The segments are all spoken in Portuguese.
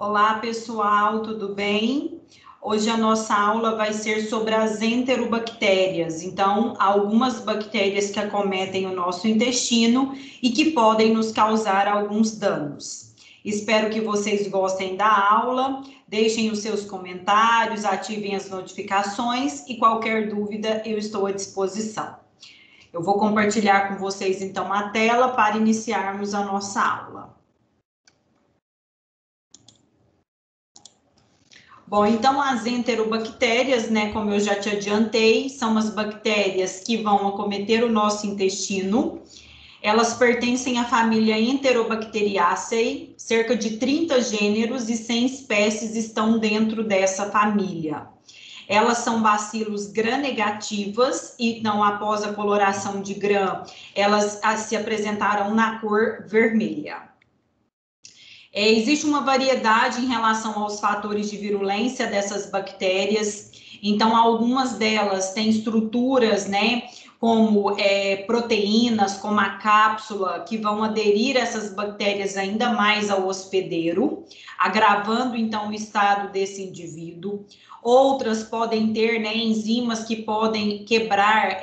Olá, pessoal, tudo bem? Hoje a nossa aula vai ser sobre as enterobactérias. Então, algumas bactérias que acometem o nosso intestino e que podem nos causar alguns danos. Espero que vocês gostem da aula, deixem os seus comentários, ativem as notificações e qualquer dúvida eu estou à disposição. Eu vou compartilhar com vocês, então, a tela para iniciarmos a nossa aula. Bom, então as enterobactérias, né, como eu já te adiantei, são as bactérias que vão acometer o nosso intestino. Elas pertencem à família Enterobacteriaceae, cerca de 30 gêneros e 100 espécies estão dentro dessa família. Elas são bacilos gram-negativas e, então, após a coloração de gram, elas se apresentarão na cor vermelha. Existe uma variedade em relação aos fatores de virulência dessas bactérias, então algumas delas têm estruturas, né, como proteínas, como a cápsula, que vão aderir essas bactérias ainda mais ao hospedeiro, agravando então o estado desse indivíduo. Outras podem ter, né, enzimas que podem quebrar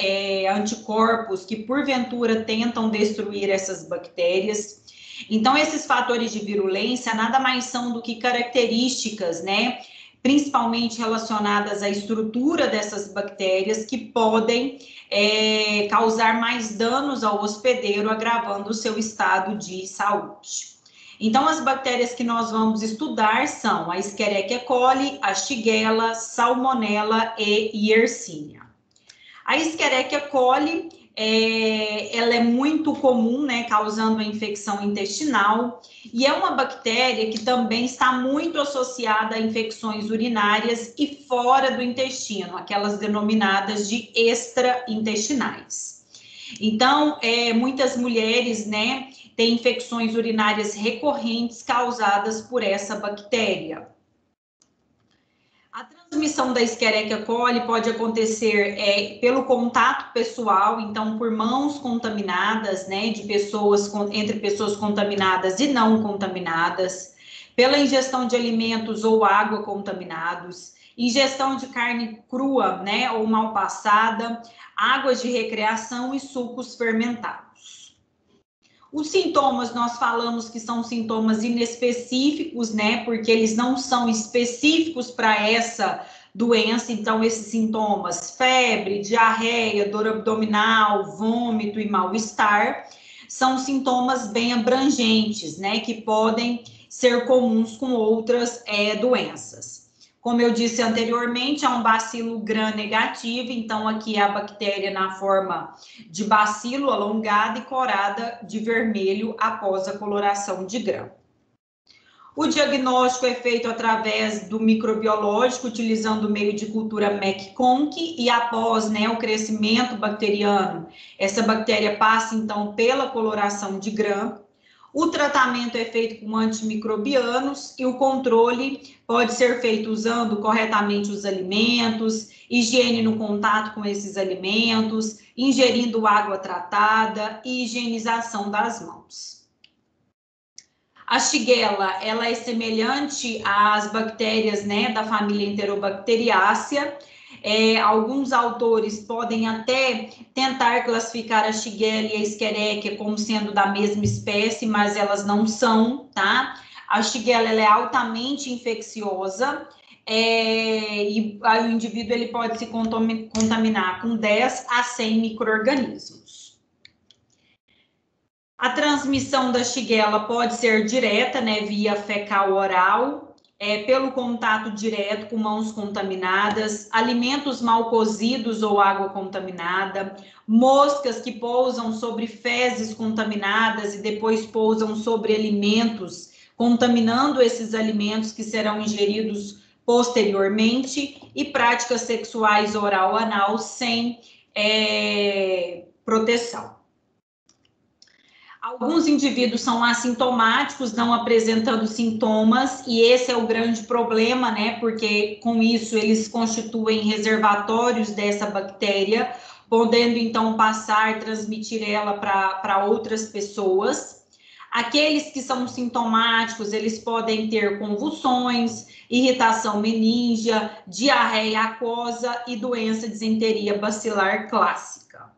anticorpos que porventura tentam destruir essas bactérias. Então, esses fatores de virulência nada mais são do que características, né, principalmente relacionadas à estrutura dessas bactérias que podem causar mais danos ao hospedeiro, agravando o seu estado de saúde. Então, as bactérias que nós vamos estudar são a Escherichia coli, a Shigella, Salmonella e Yersinia. A Escherichia coli, ela é muito comum, né, causando a infecção intestinal, e é uma bactéria que também está muito associada a infecções urinárias e fora do intestino, aquelas denominadas de extraintestinais. Então, muitas mulheres, né, têm infecções urinárias recorrentes causadas por essa bactéria. A transmissão da Escherichia coli pode acontecer pelo contato pessoal, então por mãos contaminadas, né, entre pessoas contaminadas e não contaminadas, pela ingestão de alimentos ou água contaminados, ingestão de carne crua, né, ou mal passada, águas de recreação e sucos fermentados. Os sintomas, nós falamos que são sintomas inespecíficos, né, porque eles não são específicos para essa doença, então esses sintomas, febre, diarreia, dor abdominal, vômito e mal-estar, são sintomas bem abrangentes, né, que podem ser comuns com outras doenças. Como eu disse anteriormente, é um bacilo gram-negativo, então aqui é a bactéria na forma de bacilo alongada e corada de vermelho após a coloração de gram. O diagnóstico é feito através do microbiológico, utilizando o meio de cultura McConk, e após, né, o crescimento bacteriano, essa bactéria passa então pela coloração de gram. O tratamento é feito com antimicrobianos e o controle pode ser feito usando corretamente os alimentos, higiene no contato com esses alimentos, ingerindo água tratada e higienização das mãos. A Shigella, ela é semelhante às bactérias, né, da família Enterobacteriaceae. Alguns autores podem até tentar classificar a Shigella e a Escherichia como sendo da mesma espécie, mas elas não são, tá? A Shigella, ela é altamente infecciosa e o indivíduo ele pode se contaminar com 10 a 100 micro-organismos. A transmissão da Shigella pode ser direta, né, via fecal-oral, pelo contato direto com mãos contaminadas, alimentos mal cozidos ou água contaminada, moscas que pousam sobre fezes contaminadas e depois pousam sobre alimentos, contaminando esses alimentos que serão ingeridos posteriormente, e práticas sexuais oral-anal sem proteção. Alguns indivíduos são assintomáticos, não apresentando sintomas, e esse é o grande problema, né? Porque com isso eles constituem reservatórios dessa bactéria, podendo então passar, transmitir ela para outras pessoas. Aqueles que são sintomáticos, eles podem ter convulsões, irritação meníngea, diarreia aquosa e doença disenteria bacilar clássica.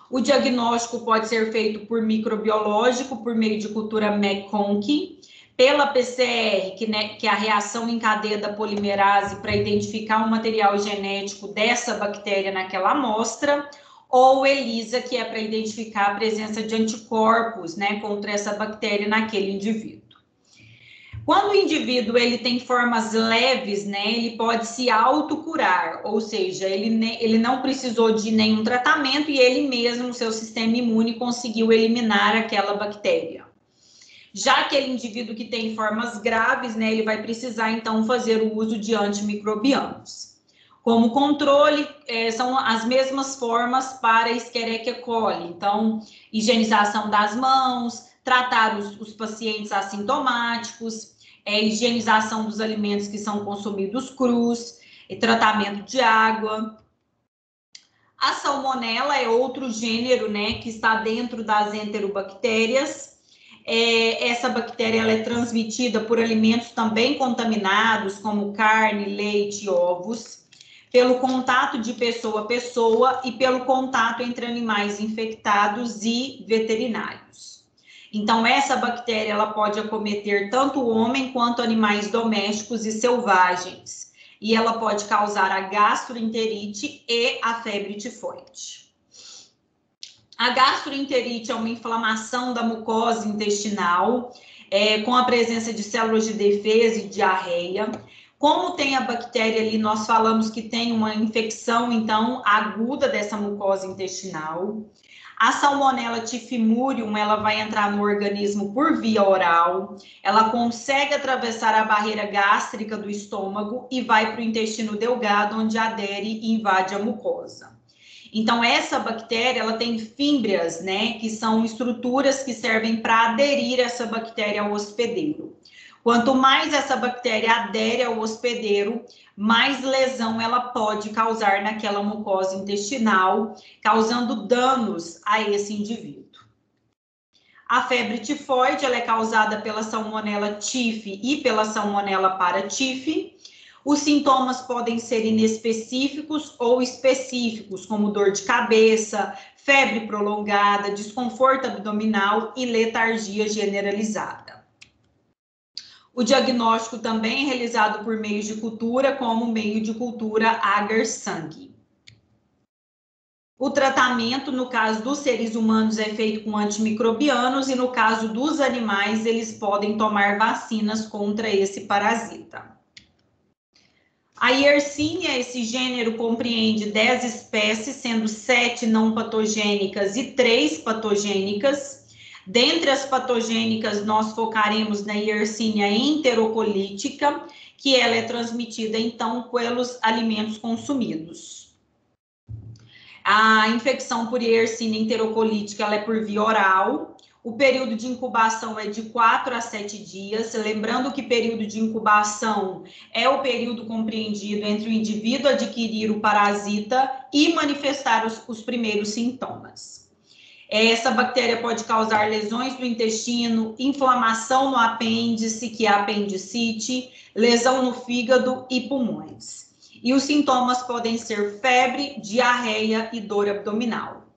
O diagnóstico pode ser feito por microbiológico, por meio de cultura McConk, pela PCR, que é a reação em cadeia da polimerase para identificar o material genético dessa bactéria naquela amostra, ou ELISA, que é para identificar a presença de anticorpos, né, contra essa bactéria naquele indivíduo. Quando o indivíduo ele tem formas leves, né, ele pode se autocurar, ou seja, ele não precisou de nenhum tratamento e ele mesmo, o seu sistema imune, conseguiu eliminar aquela bactéria. Já aquele indivíduo que tem formas graves, né, ele vai precisar, então, fazer o uso de antimicrobianos. Como controle, são as mesmas formas para Escherichia coli. Então, higienização das mãos, tratar os pacientes assintomáticos, higienização dos alimentos que são consumidos crus, tratamento de água. A salmonela é outro gênero, né, que está dentro das enterobactérias. Essa bactéria ela é transmitida por alimentos também contaminados, como carne, leite e ovos, pelo contato de pessoa a pessoa e pelo contato entre animais infectados e veterinários. Então, essa bactéria ela pode acometer tanto o homem quanto animais domésticos e selvagens. E ela pode causar a gastroenterite e a febre tifoide. A gastroenterite é uma inflamação da mucosa intestinal, com a presença de células de defesa e diarreia. Como tem a bactéria ali, nós falamos que tem uma infecção, então, aguda dessa mucosa intestinal. A Salmonella typhimurium, ela vai entrar no organismo por via oral, ela consegue atravessar a barreira gástrica do estômago e vai para o intestino delgado, onde adere e invade a mucosa. Então, essa bactéria, ela tem fímbrias, né, que são estruturas que servem para aderir essa bactéria ao hospedeiro. Quanto mais essa bactéria adere ao hospedeiro, mais lesão ela pode causar naquela mucosa intestinal, causando danos a esse indivíduo. A febre tifoide, ela é causada pela Salmonella typhi e pela Salmonella paratyphi. Os sintomas podem ser inespecíficos ou específicos, como dor de cabeça, febre prolongada, desconforto abdominal e letargia generalizada. O diagnóstico também é realizado por meio de cultura, como meio de cultura agar-sangue. O tratamento, no caso dos seres humanos, é feito com antimicrobianos e no caso dos animais, eles podem tomar vacinas contra esse parasita. A Yersinia, esse gênero compreende 10 espécies, sendo 7 não patogênicas e 3 patogênicas. Dentre as patogênicas, nós focaremos na Yersinia enterocolítica, que ela é transmitida, então, pelos alimentos consumidos. A infecção por Yersinia enterocolítica, ela é por via oral. O período de incubação é de 4 a 7 dias, lembrando que período de incubação é o período compreendido entre o indivíduo adquirir o parasita e manifestar os primeiros sintomas. Essa bactéria pode causar lesões do intestino, inflamação no apêndice, que é a apendicite, lesão no fígado e pulmões. E os sintomas podem ser febre, diarreia e dor abdominal.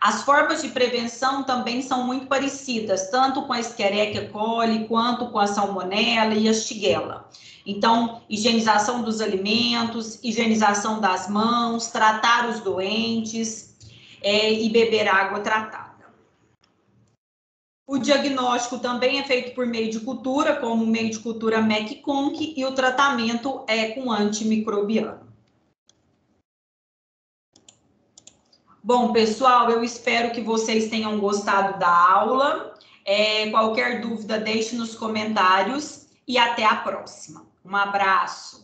As formas de prevenção também são muito parecidas, tanto com a Escherichia coli, quanto com a Salmonella e a Shigella. Então, higienização dos alimentos, higienização das mãos, tratar os doentes e beber água tratada. O diagnóstico também é feito por meio de cultura, como meio de cultura McConk, e o tratamento é com antimicrobiano. Bom, pessoal, eu espero que vocês tenham gostado da aula. Qualquer dúvida, deixe nos comentários e até a próxima. Um abraço.